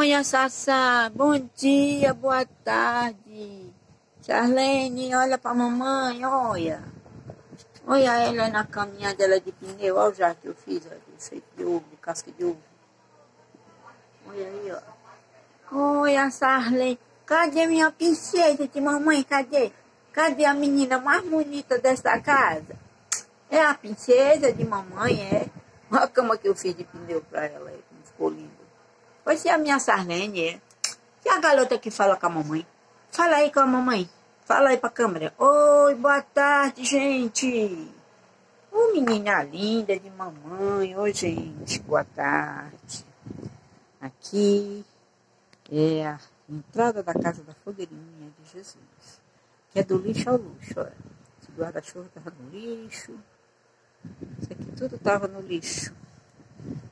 Olha, Sassá, bom dia, boa tarde. Charlene, olha pra mamãe, olha. Olha ela na caminha dela de pneu, olha o jarro que eu fiz, olha, feito de ovo, de casca de ovo. Olha aí, ó. Olha, Charlene, cadê minha princesa de mamãe, cadê? Cadê a menina mais bonita dessa casa? É a princesa de mamãe, é? Olha a cama que eu fiz de pneu pra ela aí, como ficou lindo. Pois é a minha Charlene, é. E a garota que fala com a mamãe? Fala aí com a mamãe. Fala aí pra câmera. Oi, boa tarde, gente. Ô, menina linda de mamãe. Oi, gente, boa tarde. Aqui é a entrada da casa da fogueirinha de Jesus. Que é do lixo ao luxo, olha. Esse guarda-chuva tava no lixo. Isso aqui tudo tava no lixo.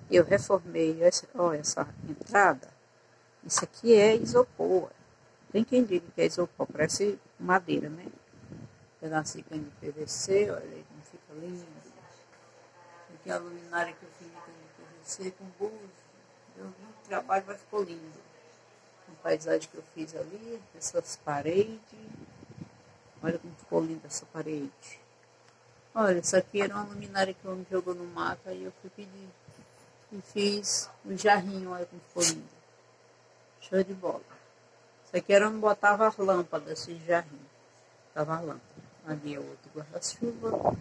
Eu reformei essa entrada. Isso aqui é isopor. Tem quem diga que é isopor, parece madeira, né? Pedacinho de PVC, olha aí como fica lindo. Aqui a luminária que eu fiz de PVC com buzo. Deu muito trabalho, mas ficou lindo. A paisagem que eu fiz ali, essas paredes. Olha como ficou linda essa parede. Olha, essa aqui era uma luminária que o homem jogou no mato, aí eu fui pedir. E fiz um jarrinho, olha como ficou lindo. Show de bola. Isso aqui era onde botava as lâmpadas, esse jarrinho. Tava a lâmpada. Ali é outro guarda-chuva.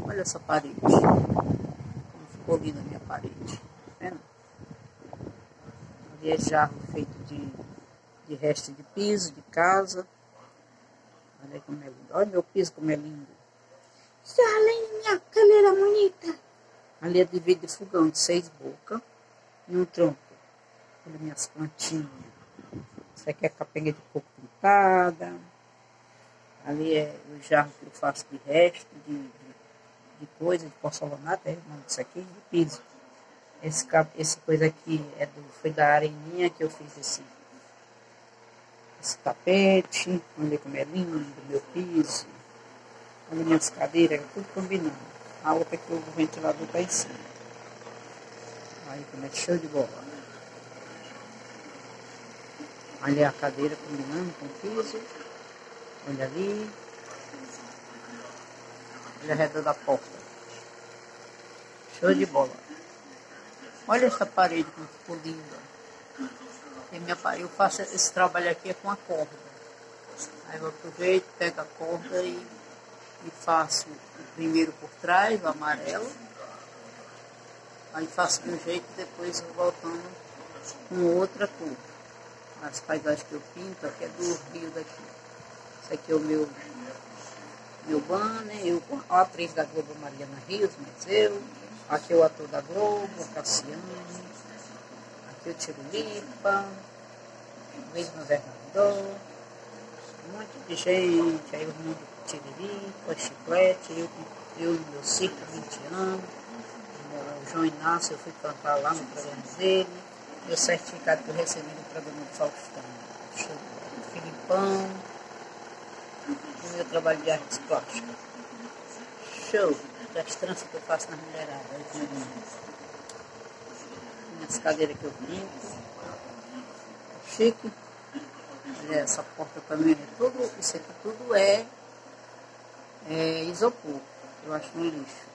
Olha essa parede. Como ficou linda a minha parede. Tá vendo? Ali é jarro feito de resto de piso, de casa. Olha como é lindo. Olha meu piso como é lindo. Charlene, minha cadeira bonita. Ali é de vidro de fogão de 6 bocas e um tronco. Olha minhas plantinhas. Isso aqui é capenga de coco pintada. Ali é o jarro que eu faço de resto, de coisa, de porcelanato, é o nome disso aqui, de piso. Esse coisa aqui foi da areninha que eu fiz esse tapete. Olha como é lindo meu piso. Olha minhas cadeiras, tudo combinando. A outra que o ventilador está em cima. Aí como é show de bola. Olha a cadeira combinando com o piso. Olha ali. Olha a reta da porta. Show de bola. Olha essa parede como ficou linda. Eu faço esse trabalho aqui com a corda. Aí eu aproveito, pego a corda e faço o primeiro por trás, o amarelo. Aí faço de um jeito e depois vou voltando com outra cor. As paisagens que eu pinto aqui é do rio daqui. Esse aqui é o meu banner, eu com a atriz da Globo, Mariana Rios, mas eu. Aqui é o ator da Globo, Cassiano. Aqui eu tiro lipa, Luiz Governador, um monte de gente. Aí o mundo tiririca, chiclete, eu no meu circo, 20 anos. O João Inácio, eu fui cantar lá no programa dele. Meu certificado que eu recebi no programa do Faustão. O Filipão. E o meu trabalho de artes plásticas. Show das tranças que eu faço nas mulheradas. Minhas cadeiras que eu pinto. Chique. Olha, essa porta também é tudo. Isso aqui tudo é isopor. Eu acho no lixo.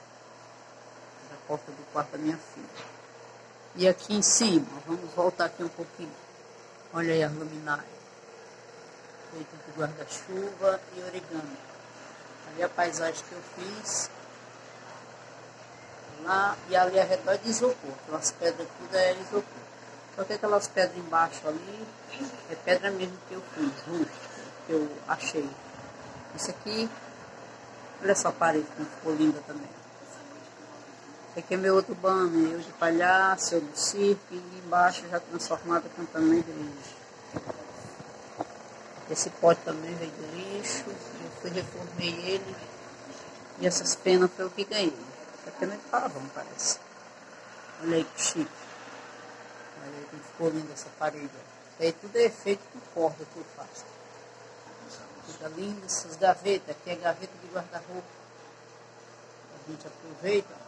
A porta do quarto da minha filha. E aqui em cima, vamos voltar aqui um pouquinho. Olha aí as luminárias. Feito de guarda-chuva e origami. Ali a paisagem que eu fiz. Lá, e ali ao redor de isopor. Aquelas pedras tudo é isopor. Só que aquelas pedras embaixo ali, é pedra mesmo que eu fiz, rústica, que eu achei. Isso aqui, olha essa parede como ficou linda também. Esse aqui é meu outro banner, eu de palhaço, eu do circo, e embaixo já transformado com também de lixo. Esse pote também veio de lixo, eu reformei ele, e essas penas foi o que ganhei. Essa pena é de pavão, parece. Olha aí que chique. Olha aí como ficou linda essa parede. Isso aí tudo é feito com corda que eu faço. Fica lindo essas gavetas, aqui é gaveta de guarda-roupa. A gente aproveita.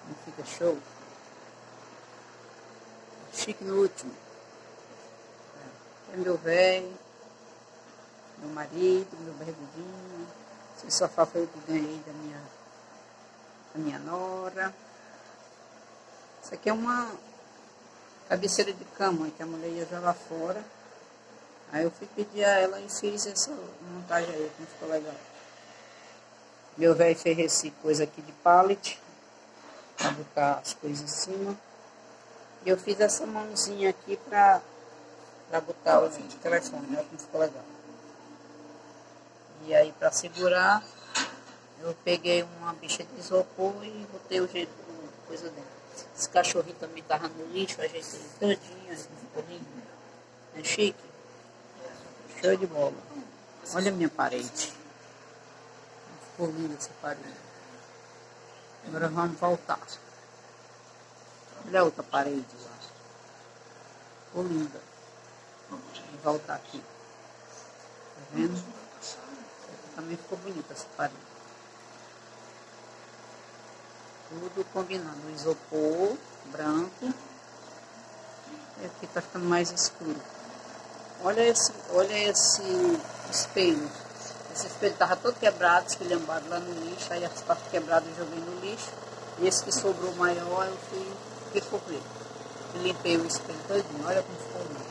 Não fica show. Chique no último. É meu velho, meu marido, meu bergudinho. Esse sofá foi o que ganhei da minha nora. Isso aqui é uma cabeceira de cama que a mulher ia jogar fora. Aí eu fui pedir a ela e fiz essa montagem aí, que ficou legal. Meu velho fez esse coisa aqui de pallet, para botar as coisas em cima. E eu fiz essa mãozinha aqui para botar o telefone, olha como ficou legal. E aí para segurar, eu peguei uma bicha de isopor e botei o jeito de coisa dentro. Esse cachorrinho também tava no lixo, ajeitei ele todinho, assim, ficou lindo. É chique? Show de bola. Olha a minha parede. Ficou linda essa parede. Agora vamos voltar. Olha a outra parede lá. Ficou linda. Vou voltar aqui. Tá vendo? Aqui também ficou bonita essa parede. Tudo combinando. O isopor branco. E aqui tá ficando mais escuro. Olha esse espelho. Esse espelho estava todo quebrado, esculhambado lá no lixo. Aí as partes quebradas eu joguei no lixo. E esse que sobrou maior eu fiz cobrir. Eu limpei o espelho todinho. Olha como ficou lindo.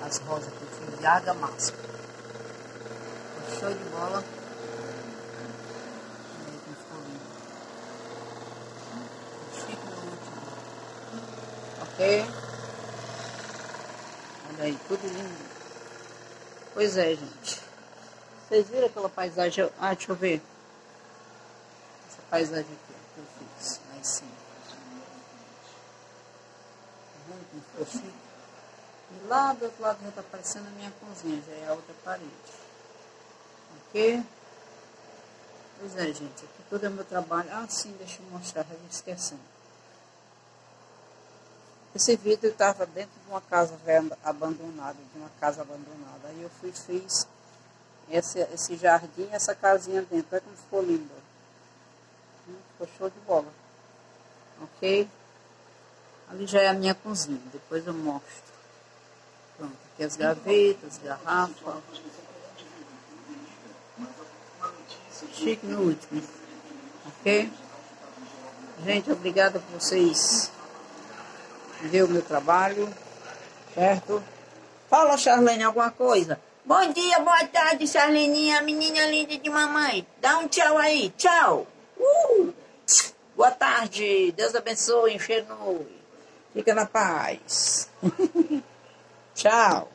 As rosas que eu fiz de argamassa. Show de bola. Olha como ficou lindo. Chique no último. Ok? Olha aí, tudo lindo. Pois é, gente. Vocês viram aquela paisagem? Ah, deixa eu ver. Essa paisagem aqui que eu fiz lá em cima. Tá vendo como ficou chique? E lá do outro lado já está aparecendo a minha cozinha, já é a outra parede. Ok? Pois é, gente. Aqui tudo é meu trabalho. Ah, sim, deixa eu mostrar, já me esquecendo. Esse vidro estava dentro de uma casa abandonada, Aí eu fiz esse jardim, essa casinha dentro. Olha como ficou lindo. Ficou show de bola. Ok? Ali já é a minha cozinha. Depois eu mostro. Pronto, aqui as gavetas, garrafas. Chique no último. Ok? Gente, obrigada por vocês ver o meu trabalho, certo? Fala, Charlene, alguma coisa? Bom dia, boa tarde, Charleninha, menina linda de mamãe. Dá um tchau aí, tchau. Boa tarde, Deus abençoe, enxergue. Fica na paz. Tchau.